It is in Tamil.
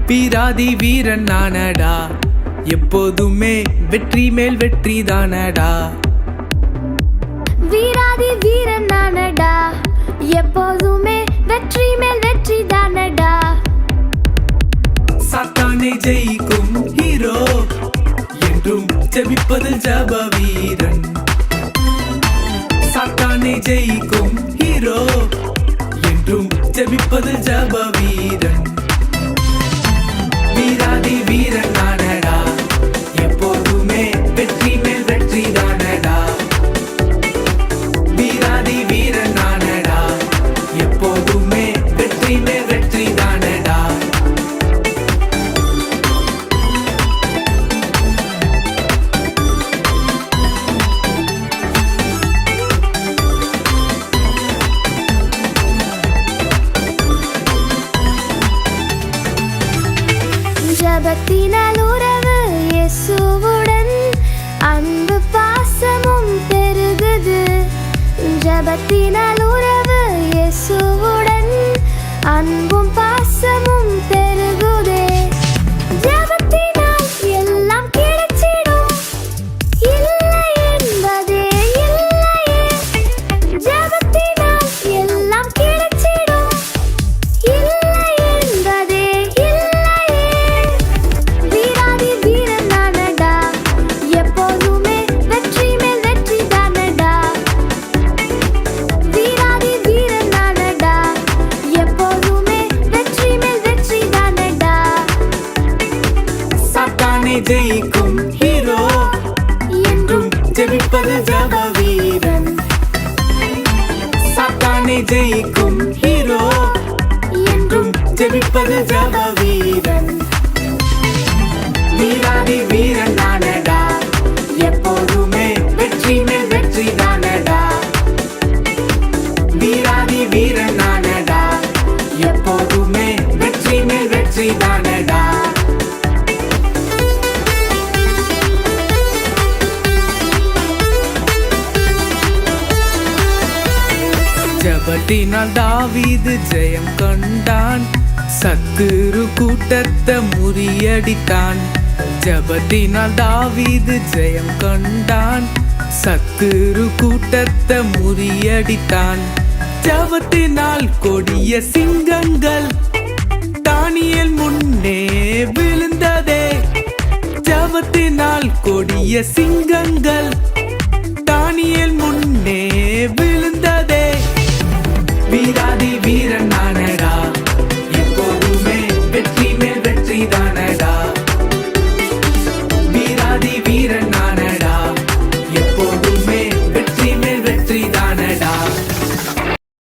வீராதி வீரன் நானடா, எப்போதுமே வெற்றி மேல் வெற்றி தானடா. வீராதி வீரன் நானடா, எப்போதுமே வெற்றி மேல் வெற்றி தானடா. சாத்தானை ஜெயிக்கும் ஹீரோ, என்றும் ஜெபிப்பதில் ஜப வீரன். சாத்தானை ஜெயிக்கும் ஹீரோ, என்றும் ஜெபிப்பதில் ஜப வீரன். வீராதி வீரன் நானடா, எப்போதுமே வெற்றி மேல் வெற்றி தானடா. வீராதி வீரன் நானடா, எப்போதுமே வெற்றி மேல் வெற்றி தானடா. ஜபத்தினால் உறவு இயேசுவுடன் அன்பு பாசமும் பெருகுது. ஜபத்தினால் உறவு இயேசுவுடன் அன்பும் பாசமும் பெருகுதே. ஜபத்தினால் எல்லாம் கிடைச்சிடும், இல்லை என்பதே இல்லையே. ஜபத்தினால் எல்லாம் கிடைச்சிடும், இல்லை என்பதே இல்லையே. வீராதி வீரன் நானடா, எப்போதுமே வெற்றி மேல் வெற்றி தானடா. வீராதி வீரன் நானடா, எப்போதுமே வெற்றி மேல் வெற்றி தானடா. சாத்தானை ஜெயிக்கும் ஹீரோ, என்றும் ஜெபிப்பது ஜப வீரன். சாத்தானை ஜெயிக்கும் ஹீரோ, என்றும் ஜெபிப்பது ஜப வீரன். வீராதி வீரன் நானடா, எப்போதுமே வெற்றி மேல் வெற்றி தானடா. வீராதி வீரன் நானடா, எப்போதுமே வெற்றி மேல் வெற்றி தானடா. ஜபத்தினால் தாவீது ஜெயம் கண்டான், சத்துரு கூட்டத்தை முறியடித்தான். ஜபத்தினால் தாவீது ஜெயம் கண்டான், சத்துரு கூட்டத்தை முறியடித்தான். ஜபத்தினால் கொடிய சிங்கங்கள் தானியேல் முன்னே விழுந்ததே. ஜபத்தினால் கொடிய சிங்கங்கள்